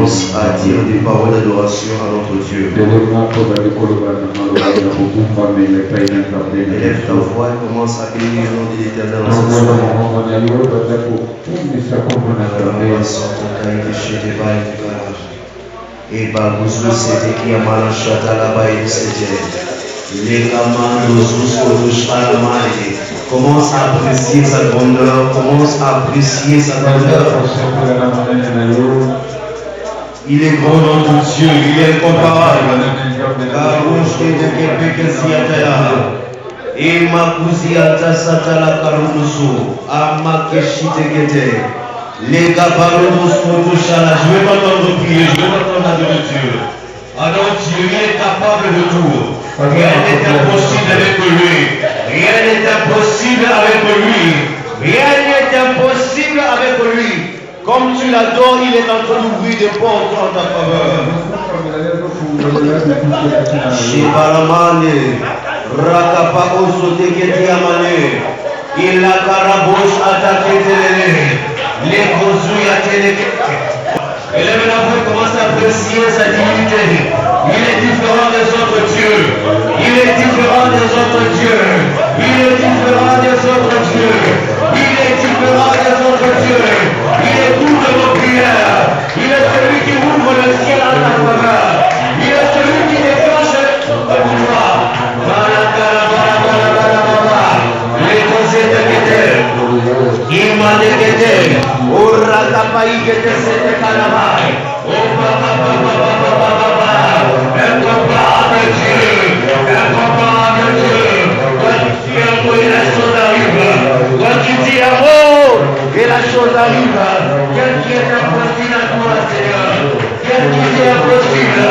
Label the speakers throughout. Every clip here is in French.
Speaker 1: commence à dire des paroles d'adoration à notre Dieu. Élève ta voix et commence à bénir le nom de l'Éternel en ce soir. Et Babuzu c'était qui a malachata là-bas et c'était. Les commandos commence à apprécier sa grandeur, commence à apprécier sa grandeur. Il est grand notre Dieu, il est incomparable. Karouche de Kepekesiataya. Et Makuziata Satala Karunusu. Amakeshitekete. Les Gabaros Kotushala. Je vais t'entendre prier, je vais t'entendre adorer Dieu. Alors Dieu, il est capable de tout. Rien n'est impossible avec lui. Rien n'est impossible avec lui. Rien n'est impossible avec lui. Comme tu l'adores, il est en train d'ouvrir des portes en ta faveur. Shibaramane, Rakapa Osoteketi Amane, il a Karabosh attaqué les Kozuya Teleke. Élève la voix, commence à apprécier sa divinité. Il est différent des autres dieux. Il est différent des autres dieux. Il est différent des autres dieux. Il est différent des autres dieux. Il écoute nos prières. Il est celui qui ouvre le ciel à ta faveur. Il est celui qui déclenche le pouvoir. Les conseils de Kété. Il m'a déquêté. Oh, Rakapaï, Kété, c'était Kalamai. Oh, papa. Incomparable Dieu. Quand tu dis un mot et la chose arrive. Quand tu dis un mot et la chose arrive. Quel qui est impossible à toi, Seigneur. Quel qui est impossible.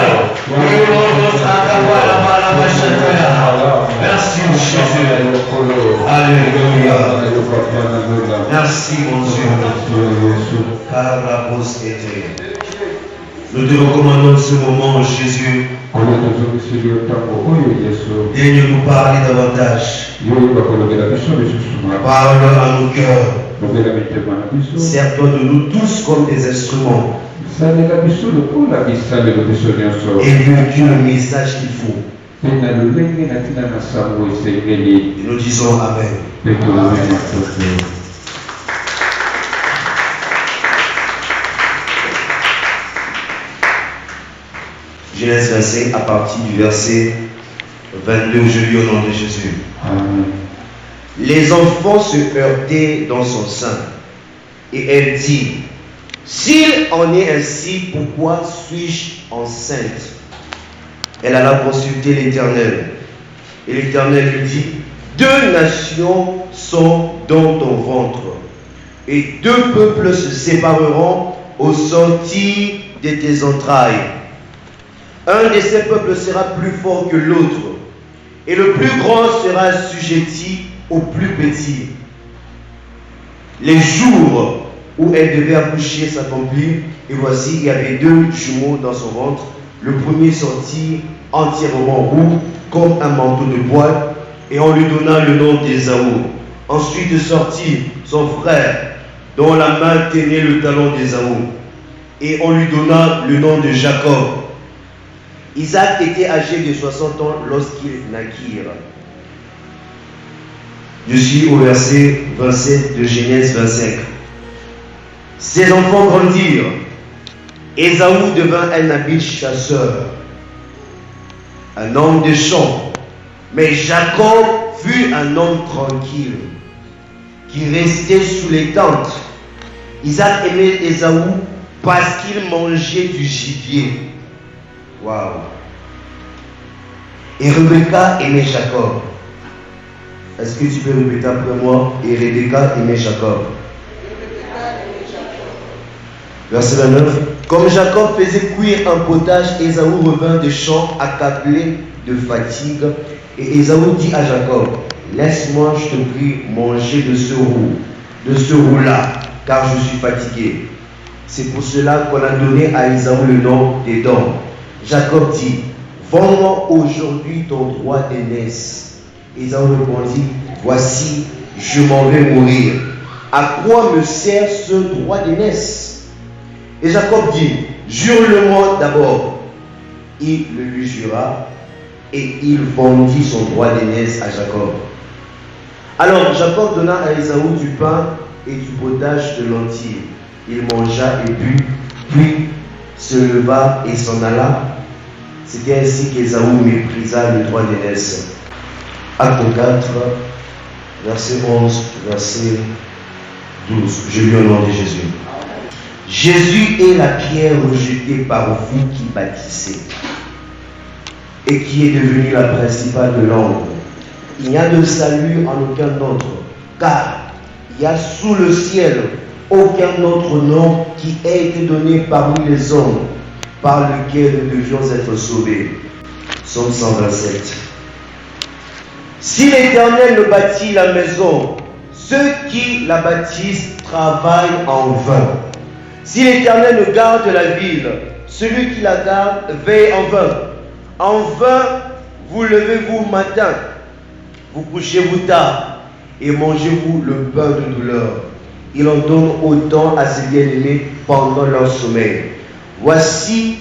Speaker 1: Merci mon Jésus. Alléluia. Merci mon Dieu. Nous te recommandons ce moment, Jésus. Daigne nous parler davantage. Parle à nos cœurs. Sers-toi de nous tous comme des instruments. Et véhicule le message qu'il faut. Et nous disons Amen. Genèse 25 à partir du verset 22, je lis au nom de Jésus. Amen. Les enfants se heurtaient dans son sein. Et elle dit, s'il en est ainsi, pourquoi suis-je enceinte? Elle alla consulter l'Éternel. Et l'Éternel lui dit, 2 nations sont dans ton ventre. Et 2 peuples se sépareront au sortir de tes entrailles. Un de ces peuples sera plus fort que l'autre, et le plus grand sera assujetti au plus petit. Les jours où elle devait accoucher s'accomplirent, et voici, il y avait 2 jumeaux dans son ventre. Le premier sortit entièrement roux, comme un manteau de poil, et on lui donna le nom d'Ésaü. Ensuite sortit son frère, dont la main tenait le talon d'Ésaü, et on lui donna le nom de Jacob. Isaac était âgé de 60 ans lorsqu'ils naquirent. Je suis au verset 27 de Genèse 25. Ses enfants grandirent. Ésaü devint un habile chasseur, un homme de champ. Mais Jacob fut un homme tranquille, qui restait sous les tentes. Isaac aimait Ésaü parce qu'il mangeait du gibier. Waouh! Et Rebecca aimait Jacob. Est-ce que tu peux répéter après moi? Et Rebecca aimait Jacob. Verset 29. Comme Jacob faisait cuire un potage, Ésaü revint des champs accablé de fatigue. Et Ésaü dit à Jacob, laisse-moi, je te prie, manger de ce roux-là, car je suis fatigué. C'est pour cela qu'on a donné à Ésaü le nom d'Édom. Jacob dit, vends-moi aujourd'hui ton droit d'aînesse. Ésaü répondit, voici, je m'en vais mourir. À quoi me sert ce droit d'aînesse? Et Jacob dit, Jure-le-moi d'abord. Il le lui jura et il vendit son droit d'aînesse à Jacob. Alors Jacob donna à Ésaü du pain et du potage de lentilles. Il mangea et but, puis se leva et s'en alla. C'était ainsi qu'Ésaü méprisa le droit d'aînesse. Acte 4, verset 11, verset 12. Je lis au nom de Jésus. Jésus est la pierre rejetée par vous qui bâtissez et qui est devenue la principale de l'ombre. Il n'y a de salut en aucun autre, car il y a sous le ciel aucun autre nom qui ait été donné parmi les hommes par lequel nous devions être sauvés. Psaume 127. Si l'Éternel ne bâtit la maison, ceux qui la bâtissent travaillent en vain. Si l'Éternel ne garde la ville, celui qui la garde veille en vain. En vain, vous levez-vous matin, vous couchez-vous tard et mangez-vous le pain de douleur. Il en donne autant à ses bien-aimés pendant leur sommeil. Voici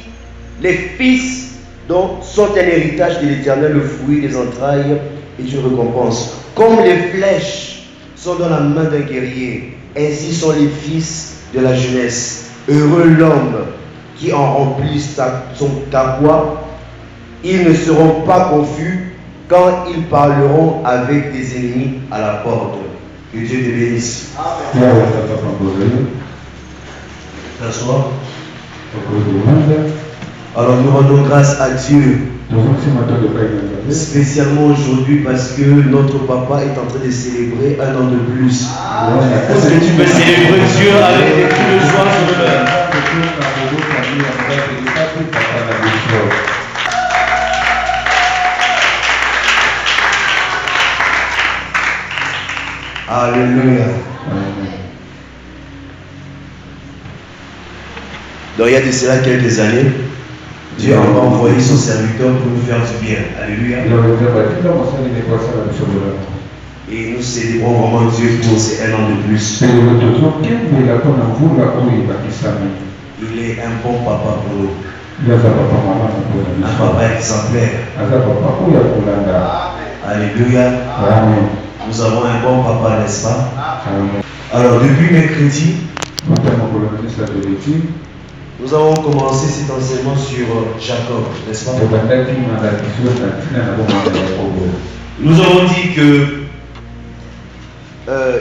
Speaker 1: les fils dont sont un héritage de l'Éternel, le fruit des entrailles et une récompense. Comme les flèches sont dans la main d'un guerrier, ainsi sont les fils de la jeunesse. Heureux l'homme qui en remplit son carquois. Ils ne seront pas confus quand ils parleront avec des ennemis à la porte. Que Dieu te bénisse. T'asseoir. Alors nous rendons grâce à Dieu, spécialement aujourd'hui parce que notre papa est en train de célébrer un an de plus. Est-ce que tu peux célébrer Dieu avec des cris de joie sur le cœur? Alléluia. Donc il y a de cela quelques années, Dieu a envoyé son serviteur pour nous faire du bien. Alléluia. Et nous célébrons vraiment Dieu pour ces un an de plus. Il est un bon papa pour nous. Un papa exemplaire. Alléluia. Nous avons un bon papa, n'est-ce pas? Alors depuis mercredi, nous avons commencé cet enseignement sur Jacob, n'est-ce pas? Nous avons dit que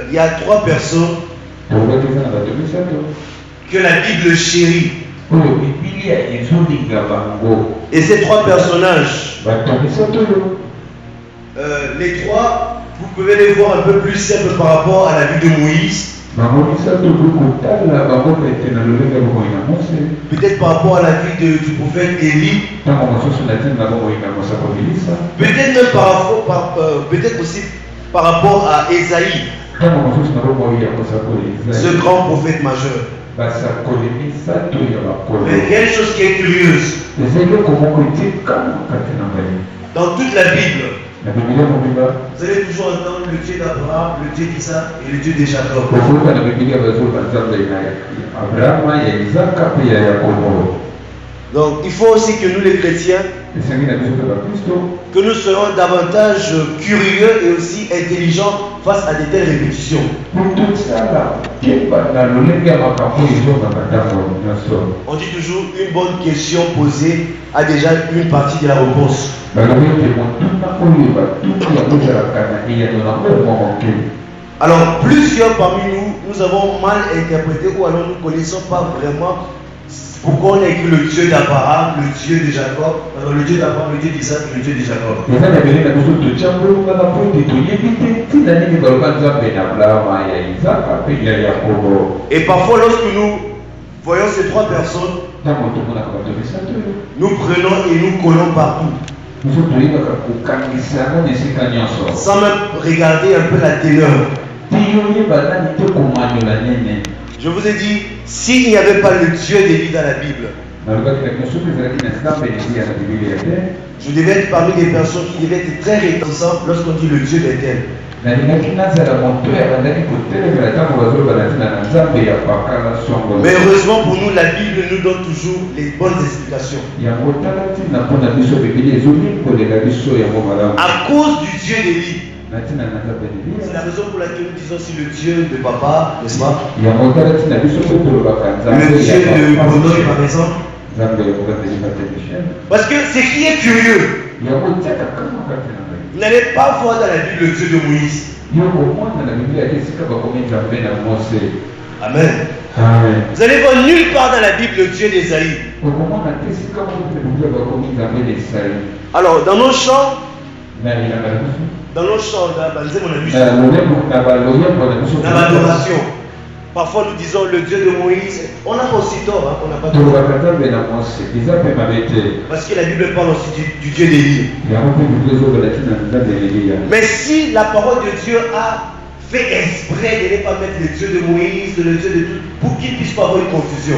Speaker 1: il y a trois personnes que la Bible chérit. Et ces trois personnages, les trois, vous pouvez les voir un peu plus simples par rapport à la vie de Moïse. Peut-être par rapport à la vie du prophète Élie. Peut-être même peut-être aussi par rapport à Ésaïe, ce grand prophète majeur. Mais il y a une chose qui est curieuse. Dans toute la Bible, vous allez toujours entendre le Dieu d'Abraham, le Dieu d'Isaac et le Dieu de Jacob. Donc il faut aussi que nous les chrétiens, que nous soyons davantage curieux et aussi intelligents face à de telles répétitions. On dit toujours une bonne question posée a déjà une partie de la réponse. Alors plusieurs parmi nous avons mal interprété ou alors nous ne connaissons pas vraiment pourquoi on a écrit le Dieu d'Abraham, le Dieu de Jacob, alors le Dieu d'Abraham, le Dieu d'Isaac, le Dieu de Jacob. Et parfois lorsque nous voyons ces trois personnes, nous prenons et nous collons partout. Sans même regarder un peu la teneur. Je vous ai dit, s'il n'y avait pas le Dieu d'Élie dans la Bible, Je devais être parmi les personnes qui devaient être très réticentes lorsqu'on dit le Dieu d'Éternel. Mais heureusement pour nous, la Bible nous donne toujours les bonnes explications. À cause du Dieu d'Élie. C'est la raison pour laquelle nous disons aussi le Dieu de papa, n'est-ce pas? Le Dieu de Bonoï, par exemple. Parce que ce qui est curieux, vous n'allez pas voir dans la Bible le Dieu de Moïse. Amen. Vous allez voir nulle part dans la Bible le Dieu d'Ésaïe. Alors, dans nos chants, l'adoration, parfois nous disons le Dieu de Moïse. On n'a pas aussi tort, hein? On n'a pas tort. Parce que la Bible parle aussi du Dieu d'Élie. Mais si la parole de Dieu a fait exprès de ne pas mettre le Dieu de Moïse, le Dieu de tout, pour qu'il ne puisse pas avoir une confusion.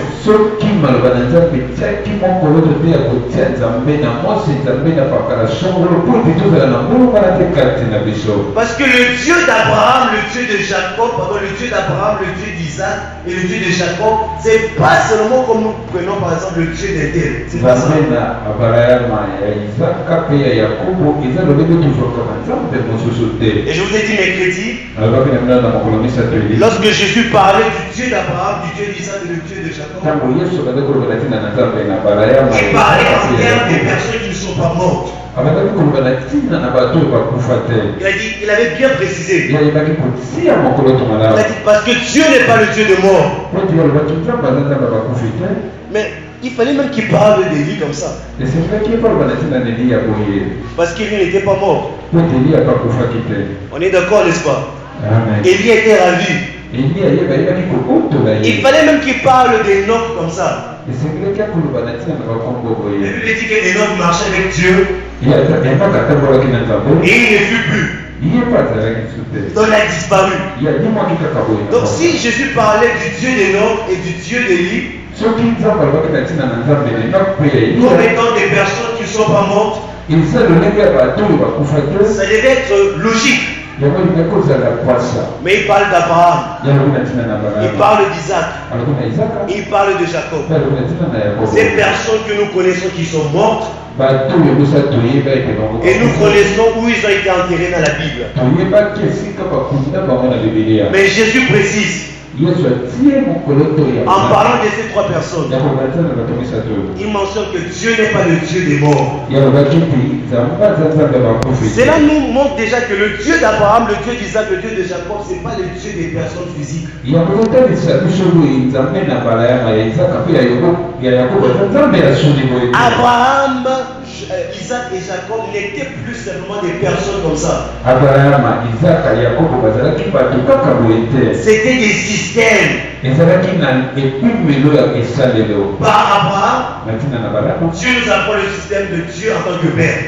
Speaker 1: Parce que le Dieu d'Abraham, le Dieu de Jacob, le Dieu d'Abraham, le Dieu d'Isaac et le Dieu de Jacob, c'est pas seulement comme nous prenons par exemple le Dieu d'Éternel. C'est pas ça. Et je vous ai dit mercredi, lorsque Jésus parlait du Dieu d'Abraham, du Dieu d'Isaac et du Dieu de Jacob, il parlait en termes de personnes qui ne sont pas mortes. Il avait bien précisé. Il a dit parce que Dieu n'est pas le Dieu de mort. Mais il fallait même qu'il parle d'Élie comme ça. Parce qu'il n'était pas mort. On est d'accord, n'est-ce pas? Élie était ravi. Il fallait même qu'il parle d'Enoch comme ça. La Bible dit qu'Enoch marchait avec Dieu et il ne fut plus. Donc il a disparu. Donc si Jésus parlait du Dieu d'Enoch et du Dieu d'Élie comme étant des personnes qui ne sont pas mortes, ça devait être logique. Mais il parle d'Abraham, il parle d'Isaac, il parle de Jacob. Ces personnes que nous connaissons qui sont mortes, et nous connaissons où ils ont été enterrés dans la Bible. Mais Jésus précise, en parlant de ces trois personnes, il mentionne que Dieu n'est pas le Dieu des morts. Cela nous montre déjà que le Dieu d'Abraham, le Dieu d'Isaac, le Dieu de Jacob, ce n'est pas le Dieu des personnes physiques. Abraham, Isaac et Jacob n'étaient plus seulement des personnes comme ça. C'était des systèmes. Par Abraham, Dieu nous apprend le système de Dieu en tant que Père.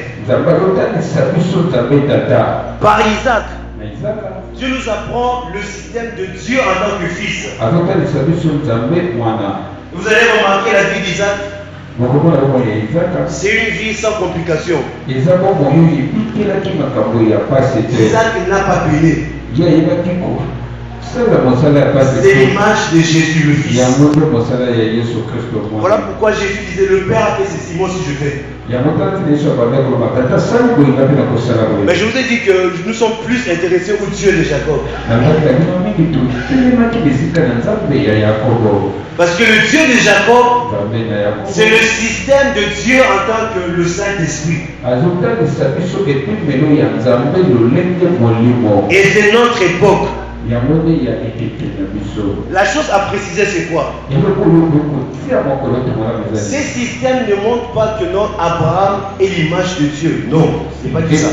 Speaker 1: Par Isaac, Dieu nous apprend le système de Dieu en tant que Fils. Vous allez remarquer la vie d'Isaac. C'est une vie sans complications. Isaac n'a pas payé. C'est l'image de Jésus le Fils. Voilà pourquoi Jésus disait le Père a fait ceci, moi aussi je fais. Mais je vous ai dit que nous sommes plus intéressés au Dieu de Jacob. Parce que le Dieu de Jacob, c'est le système de Dieu en tant que le Saint-Esprit. Et c'est notre époque. La chose à préciser, c'est quoi? Ces systèmes ne montrent pas que non, Abraham est l'image de Dieu. Non, c'est pas dit ça.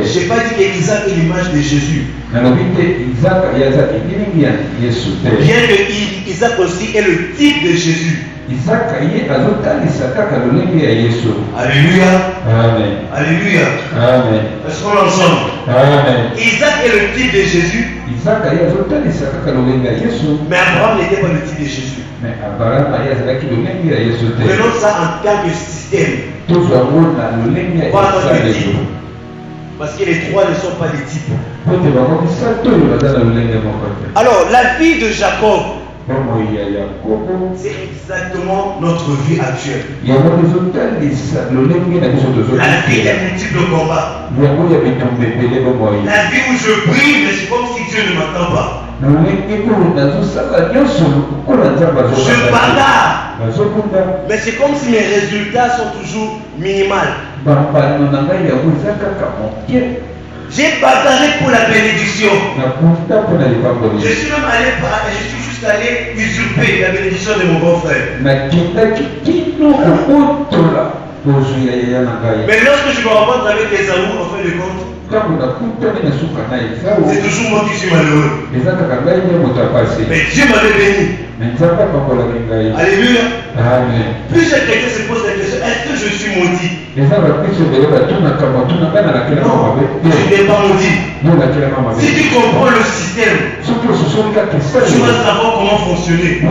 Speaker 1: J'ai pas dit qu'Isaac est l'image de Jésus. Bien que Isaac aussi est le type de Jésus. Alléluia.
Speaker 2: Amen.
Speaker 1: Alléluia.
Speaker 2: Amen.
Speaker 1: Est-ce qu'on est ensemble?
Speaker 2: Amen.
Speaker 1: Isaac est le type de Jésus. Mais Abraham n'était pas le type de Jésus. Prenons ça en tant que système. Parce que les trois ne sont pas des types. Alors, la vie de Jacob, c'est exactement notre vie actuelle. La vie des multiples combats. La vie où je prie, mais c'est comme si Dieu ne m'entend pas. Je bagarre, mais c'est comme si mes résultats sont toujours minimaux. J'ai bagarré pour la bénédiction. Je suis même allé, je suis juste allé usurper la bénédiction de mon beau-frère. Mais lorsque je me rencontre avec Esaü, en fin de compte, c'est toujours moi qui suis malheureux. Mais Dieu m'avait béni. Alléluia. Plusieurs chrétiens se posent la question, est-ce que je suis maudit? Non, tu n'es pas maudit. Si tu comprends le système, tu vas savoir comment fonctionner. Et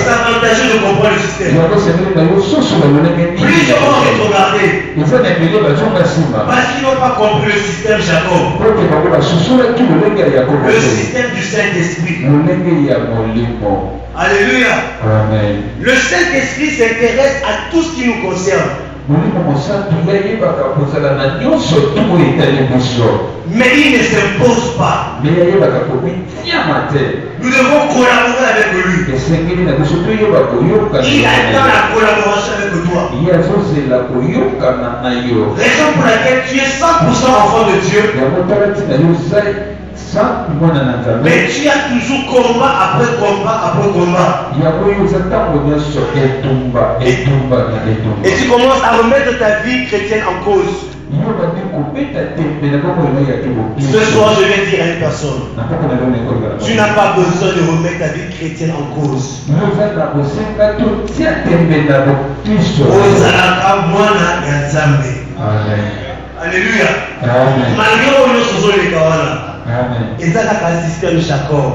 Speaker 1: c'est avantageux de comprendre le système. Plusieurs ont rétrogradé parce qu'ils n'ont pas compris le système Jacob. Le système du Saint-Esprit. Alléluia. Amen. Le Saint-Esprit s'intéresse à tout ce qui nous concerne. Mais il ne s'impose pas. Nous devons collaborer avec lui. Il attend la collaboration avec toi. Raison pour laquelle tu es 100% enfant de Dieu. Mais tu as toujours combat après combat après combat. Et tu commences à remettre ta vie chrétienne en cause. Ce soir, je vais dire à une personne, tu n'as pas besoin de remettre ta vie chrétienne en cause. Alléluia. Malgré les kawana. Et ça, c'est un système Jacob.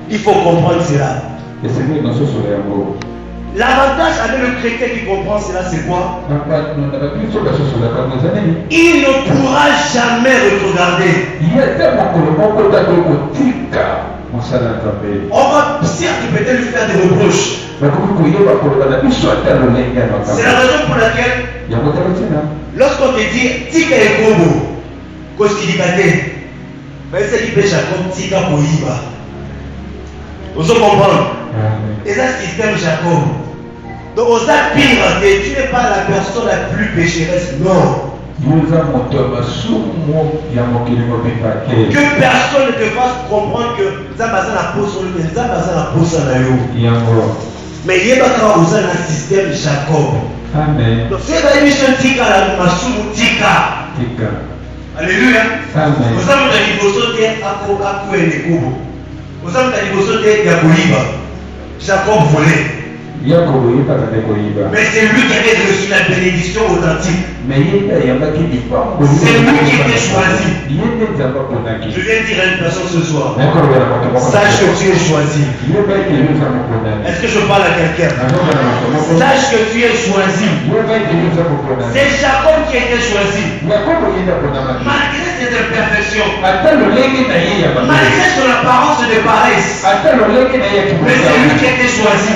Speaker 1: Il faut comprendre cela. L'avantage avec le chrétien qui comprend cela, c'est quoi? Il ne pourra jamais regarder. On va certes peut-être lui faire des reproches. C'est la raison pour laquelle, lorsqu'on te dit Tika et Kobo, Koskilikate, c'est qui fait Jacob Tika Koiba. Vous comprenez? Et ça, c'est le système Jacob. Donc, on a pire, tu n'es pas la personne la plus pécheresse, non. Que personne ne te fasse comprendre que Zambaza n'a pas son lui, Zambaza n'a pas son aïe. Mais il y a un système Jacob. Amen. Donc, c'est la mission Tika, la Masou Tika. Alléluia. Amen. Vous avez dit que vous êtes à Kouenekubo. Vous avez dit que vous êtes à Yakoïba. Jacob volait. Mais c'est lui qui avait reçu la bénédiction authentique. C'est lui qui était choisi. Je viens de dire à une personne ce soir, sache que tu es choisi. Est-ce que je parle à quelqu'un? Sache que tu es choisi. C'est Jacob qui était choisi. Malgré ses imperfections, malgré son apparence de paresse, mais c'est lui qui était choisi.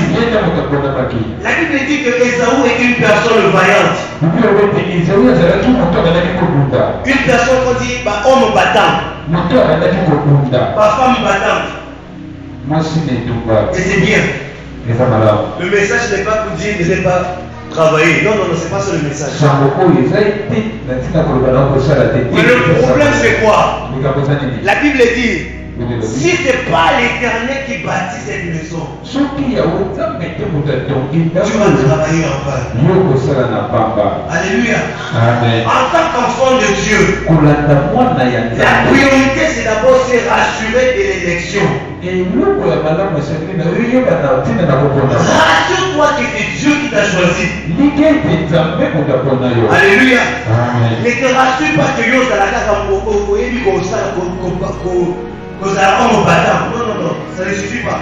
Speaker 1: La Bible dit que Esaü est une personne vaillante. Une personne qu'on dit homme battant, pas femme battante. Et c'est bien. Le message n'est pas pour dire ne pas travailler. Non, c'est pas ça le message. Mais le problème c'est quoi? La Bible dit, si ce n'est pas l'Éternel qui bâtit cette maison, tu vas travailler en vain. Alléluia. Amen. En tant qu'enfant de Dieu, la priorité c'est d'abord se rassurer de l'élection. Rassure-toi que c'est Dieu qui t'a choisi. Alléluia. Amen. Ne te rassure pas que Dieu t'a Non, non, ça ne suffit pas.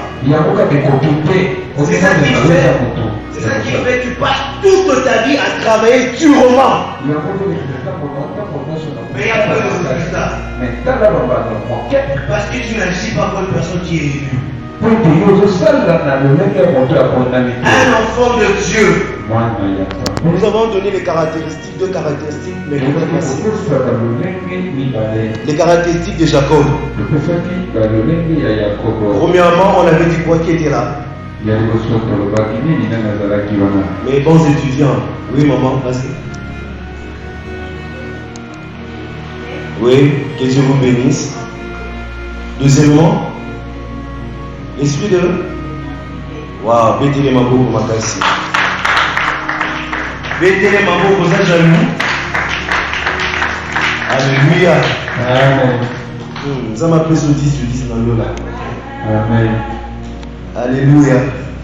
Speaker 1: C'est ça qui fait que tu passes toute ta vie à travailler durement. Mais il y a pas de résultat. Parce que tu n'agis pas comme une personne qui est élue. Un enfant de Dieu. Nous avons donné les caractéristiques, deux caractéristiques, mais les caractéristiques de Jacob. Premièrement, on avait dit quoi qui était là? Mais bons étudiants. Oui, maman, vas-y. Oui, que Dieu vous bénisse. Deuxièmement, l'esprit de... Waouh, bétez les mabou pour ma casse. Bétez les mabou pour ça, jaloux. Alléluia. Amen. Ça m'a pris sur 10 dans l'eau là. Amen. Alléluia.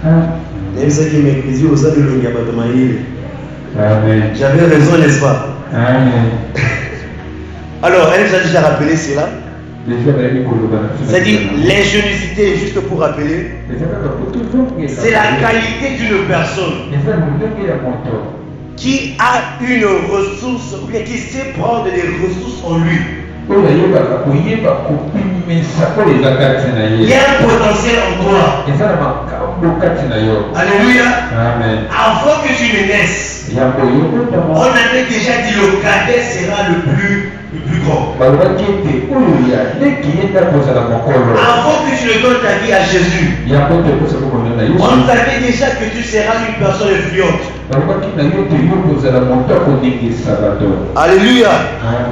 Speaker 1: Amen. Ça qui m'a pris aux ailes de l'eau. Amen. J'avais raison, n'est-ce pas? Amen. Alors, elle nous a déjà rappelé cela. C'est-à-dire, l'ingéniosité, juste pour rappeler, c'est la qualité d'une personne qui a une ressource, ou bien qui sait prendre des ressources en lui. Il y a un potentiel en toi. Alléluia. Amen. Avant que tu ne naisses, on avait déjà dit le cadet sera le plus grand. Avant que tu ne donnes ta vie à Jésus, on savait déjà que tu seras une personne influente. Alléluia.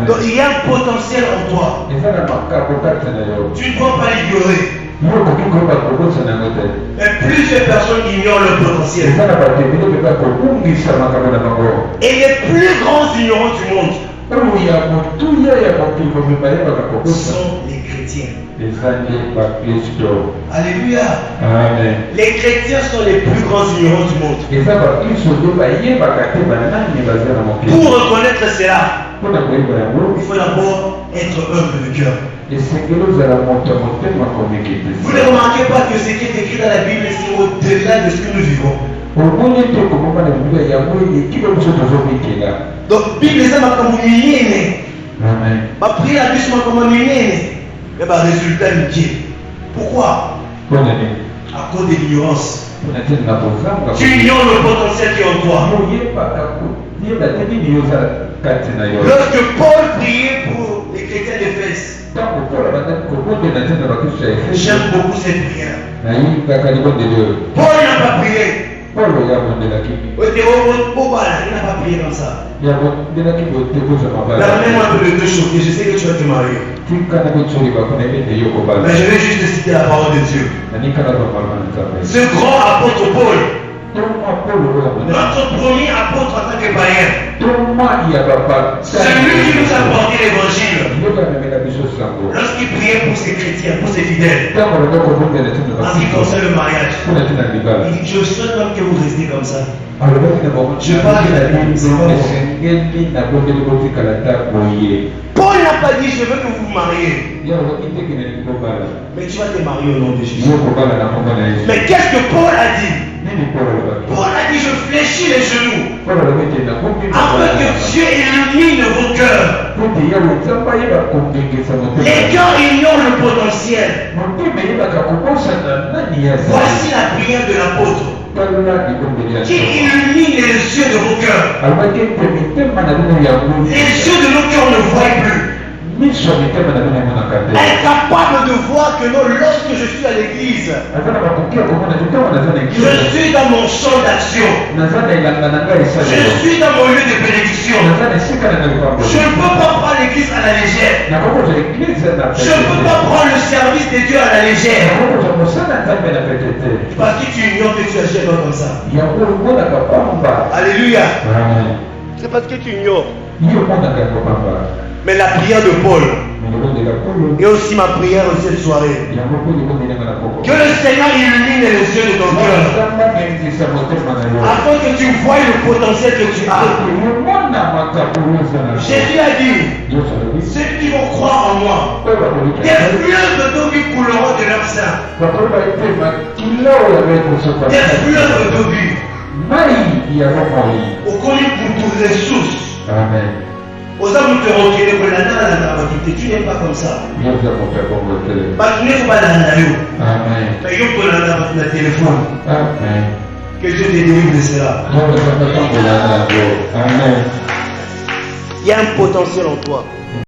Speaker 1: Donc il y a un potentiel en toi. Tu ne dois pas l'ignorer. Mais plusieurs personnes ignorent le potentiel. Et les plus grands ignorants du monde sont les chrétiens. Alléluia. Amen. Les chrétiens sont les plus grands ignorants du monde. Pour reconnaître cela, il faut d'abord être humble de cœur. Vous ne remarquez pas que ce qui est écrit dans la Bible, c'est au-delà de ce que nous vivons. Donc, Bible, ça m'a comme ma prière, ça m'a comme mais bah, résultat, nickel. Pourquoi? À cause de l'ignorance. Tu ignores le potentiel qui est en toi. Lorsque Paul priait pour les chrétiens d'Éphèse, j'aime beaucoup cette prière. Paul n'a pas prié. Il n'a pas prié comme ça. Permets-moi de le choquer, je sais que tu vas te marier. Mais je vais juste citer la parole de Dieu. Ce grand apôtre Paul, notre premier apôtre en tant que païen, celui qui nous a porté l'évangile, lorsqu'il priait pour ses chrétiens, pour ses fidèles, en ce qui concerne le mariage, il dit: je souhaite même que vous restiez comme ça. Je parle de la Bible, c'est pas bon. Paul n'a pas dit: je veux que vous vous mariez. Mais tu vas te marier au nom de Jésus. Mais qu'est-ce que Paul a dit? Paul a dit: je fléchis les genoux afin que Dieu illumine vos cœurs. Les cœurs ignorent le potentiel. Voici la prière de l'apôtre qui illumine les yeux de vos cœurs. Les yeux de nos cœurs ne voient plus. Incapable de voir que non, lorsque je suis à l'église, je suis dans mon champ d'action. Je suis dans mon lieu de bénédiction. Je ne peux pas prendre l'église à la légère. Je ne peux pas prendre le service de Dieu à la légère. Parce que tu ignores que tu agis comme ça. Alléluia. C'est parce que tu ignores. Mais la prière de Paul et aussi ma prière de cette soirée, que le Seigneur illumine les yeux de ton cœur afin que tu voies le potentiel que tu as. Jésus a dit, ceux qui vont croire en moi, des fleuves d'eau qui couleront de leur sein. Des fleuves d'eau vive. Au connu pour toutes les sources.
Speaker 2: Amen.
Speaker 1: Aux hommes te reculer pour la nana, tu n'es pas comme ça. Tu n'es pas là.
Speaker 2: Amen.
Speaker 1: Tu as téléphone.
Speaker 2: Amen.
Speaker 1: Que Dieu te délivre de cela.
Speaker 2: Amen.
Speaker 1: Il y a un potentiel en toi.